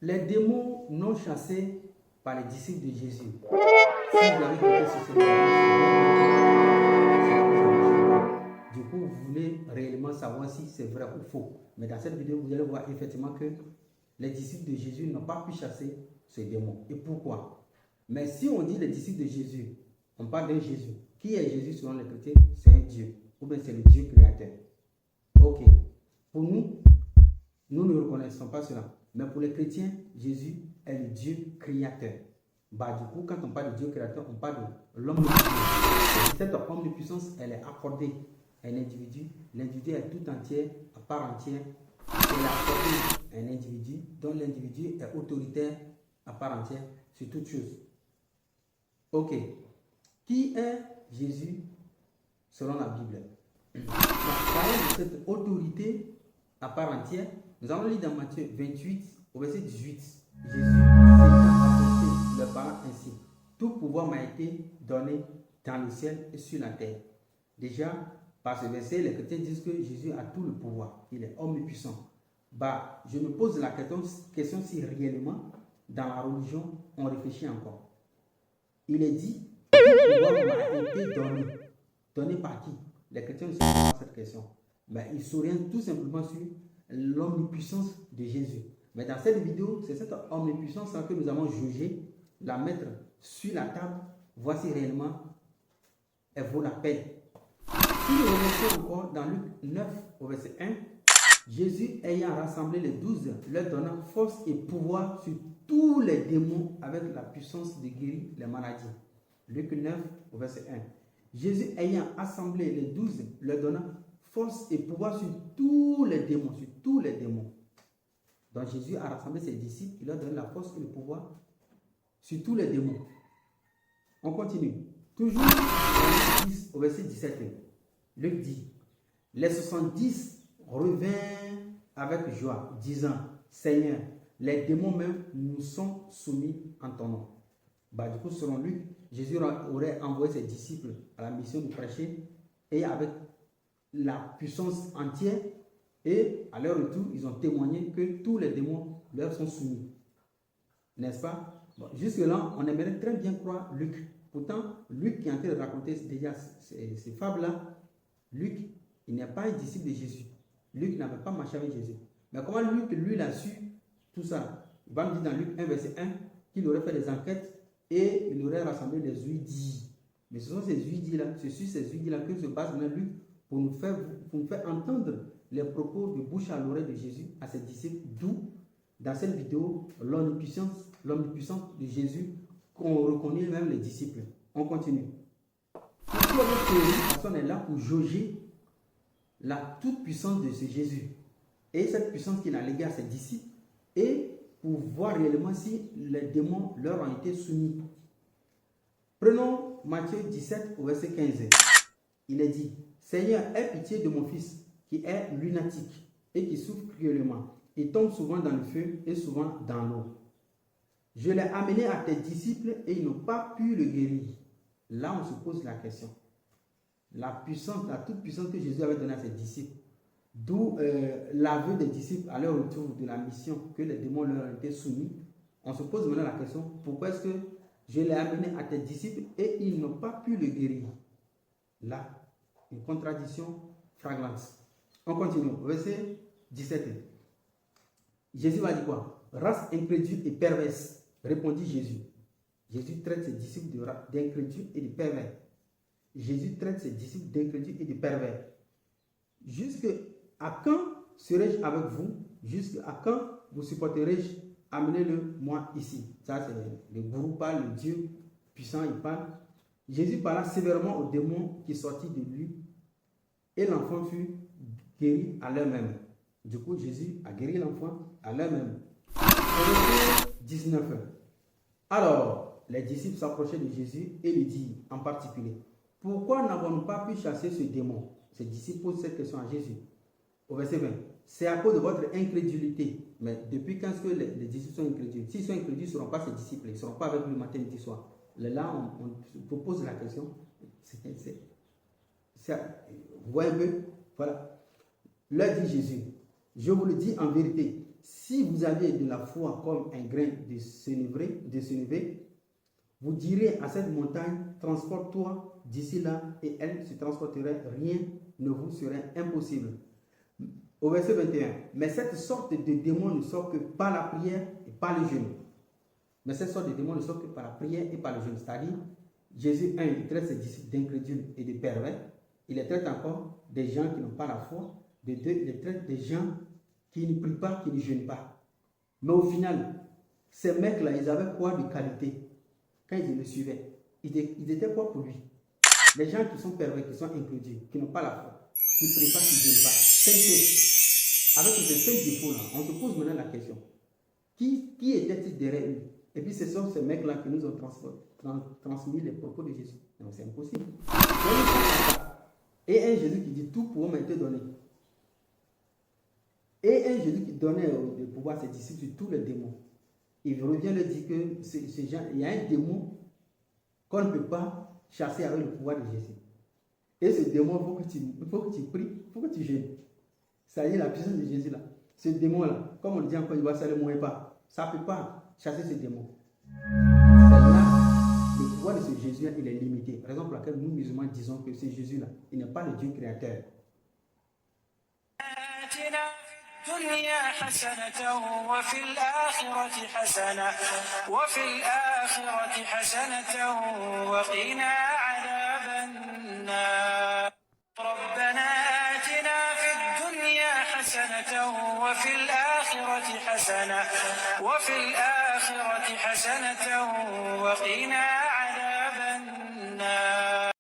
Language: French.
Les démons non chassés par les disciples de Jésus. Si vous avez cliqué sur cette vidéo, du coup, vous voulez réellement savoir si c'est vrai ou faux. Mais dans cette vidéo, vous allez voir effectivement que les disciples de Jésus n'ont pas pu chasser ces démons. Et pourquoi? Mais si on dit les disciples de Jésus, on parle d'un Jésus. Qui est Jésus selon les chrétiens? C'est un Dieu. Ou bien c'est le Dieu créateur. Ok. Pour nous, nous ne reconnaissons pas cela. Mais pour les chrétiens, Jésus est le Dieu créateur. Du coup, quand on parle de Dieu créateur, on parle de l'omnipuissance. Cette omnipuissance, elle est accordée à un individu. L'individu est tout entier, à part entière. Elle est accordée à un individu dont l'individu est autoritaire à part entière sur toute chose. Ok. Qui est Jésus selon la Bible? Parlant de cette autorité à part entière, nous allons lire dans Matthieu 28 au verset 18. Jésus s'étant apporté leur parlant ainsi: tout pouvoir m'a été donné dans le ciel et sur la terre. Déjà, par ce verset, les chrétiens disent que Jésus a tout le pouvoir. Il est omnipuissant. Je me pose la question si réellement, dans la religion, on réfléchit encore. Il est dit, tout pouvoir m'a été donné. Donné par qui? Les chrétiens ne se posent pas cette question. Ils s'orientent tout simplement sur l'omnipuissance de Jésus. Mais dans cette vidéo, c'est cette omnipuissance que nous allons juger, la mettre sur la table, voir si réellement elle vaut la peine. Si nous remettons encore dans Luc 9 au verset 1, Jésus ayant rassemblé les 12, leur donnant force et pouvoir sur tous les démons avec la puissance de guérir les maladies. Luc 9 au verset 1. Jésus ayant assemblé les 12, leur donnant force et pouvoir sur tous les démons, sur tous les démons. Donc Jésus a rassemblé ses disciples, il leur donne la force et le pouvoir sur tous les démons. On continue. Toujours dans Luc 10 au verset 17. Luc dit, les 70 revinrent avec joie, disant, Seigneur, les démons même nous sont soumis en ton nom. Du coup, selon Luc, Jésus aurait envoyé ses disciples à la mission de prêcher et avec la puissance entière, et à leur retour, ils ont témoigné que tous les démons leur sont soumis. N'est-ce pas? Jusque-là, on aimerait très bien croire Luc. Pourtant, Luc qui est en train de raconter déjà ces fables-là, Luc, il n'est pas un disciple de Jésus. Luc n'avait pas marché avec Jésus. Mais comment Luc, lui, il a su tout ça? Il va me dire dans Luc 1, verset 1, qu'il aurait fait des enquêtes et il aurait rassemblé les huidies. Mais ce sont ces huidies-là, c'est sur ces huidies-là que se base maintenant Luc pour nous faire entendre les propos de bouche à l'oreille de Jésus à ses disciples, d'où, dans cette vidéo, l'omnipuissance de Jésus qu'on reconnaît même les disciples. On continue. Personne est là pour jauger la toute-puissance de ce Jésus et cette puissance qu'il a léguée à ses disciples et pour voir réellement si les démons leur ont été soumis. Prenons Matthieu 17 au verset 15. Il est dit, Seigneur, aie pitié de mon fils qui est lunatique et qui souffre cruellement. Il tombe souvent dans le feu et souvent dans l'eau. Je l'ai amené à tes disciples et ils n'ont pas pu le guérir. Là, on se pose la question. La puissance, la toute puissance que Jésus avait donnée à ses disciples, d'où l'aveu des disciples à leur retour de la mission que les démons leur ont été soumis. On se pose maintenant la question, pourquoi est-ce que je l'ai amené à tes disciples et ils n'ont pas pu le guérir? Là, une contradiction flagrante. On continue, verset 17. Jésus va dire quoi? Race incrédule et perverse, répondit Jésus. Jésus traite ses disciples d'incrédules et de pervers. Jésus traite ses disciples d'incrédules et de pervers. Jusqu'à quand serai-je avec vous? Jusqu'à quand vous supporterai-je? Amenez-le moi ici. Ça, c'est le gourou parle, le Dieu puissant, il parle. Jésus parla sévèrement aux démons qui sortirent de lui et l'enfant fut guéri à l'heure même. Du coup, Jésus a guéri l'enfant à l'heure même. Verset 19. Alors, les disciples s'approchaient de Jésus et lui dirent en particulier, pourquoi n'avons-nous pas pu chasser ce démon? Ces disciples posent cette question à Jésus. Au verset 20, c'est à cause de votre incrédulité. Mais depuis quand est-ce que les disciples sont incrédules? S'ils sont incrédules, ils ne seront pas ses disciples. Ils ne seront pas avec lui matin, midi, soir. Là, on pose la question. Vous voyez un peu? Voilà. Leur dit Jésus, je vous le dis en vérité, si vous avez de la foi comme un grain de sénévé, vous direz à cette montagne, transporte-toi d'ici là, et elle se transporterait, rien ne vous serait impossible. Au verset 21, mais cette sorte de démon ne sort que par la prière et par le jeûne. Mais cette sorte de démon ne sort que par la prière et par le jeûne. C'est-à-dire, Jésus, il traite ses disciples d'incrédules et de pervers. Il les traite encore des gens qui n'ont pas la foi. De deux, il les traite des gens qui ne prient pas, qui ne jeûnent pas. Mais au final, ces mecs-là, ils avaient quoi de qualité quand ils le suivaient? Ils étaient quoi pour lui? Les gens qui sont pervers, qui sont incrédules, qui n'ont pas la foi, qui ne prient pas, qui ne jeûnent pas. Avec ces 5 défauts-là, on se pose maintenant la question. Qui était-il derrière lui? Et puis ce sont ces mecs-là qui nous ont transmis les propos de Jésus. Non, c'est impossible. Et un Jésus qui dit tout pour m'être donné. Et un Jésus qui donnait le pouvoir à ses disciples sur tous les démons. Il revient leur dire que ces gens, il y a un démon qu'on ne peut pas chasser avec le pouvoir de Jésus. Et ce démon, il faut que tu pries, il faut que tu jeûnes. Ça y est, la puissance de Jésus là. Ce démon-là, comme on le dit encore, il va ça ne le moyen pas. Ça ne peut pas chasser ce démon. C'est là, le pouvoir de ce Jésus-là, il est limité. Raison pour laquelle nous, musulmans, disons que ce Jésus-là, il n'est pas le Dieu créateur. وفي الآخرة حسنة وفي الآخرة حسنة وقنا عذاب النار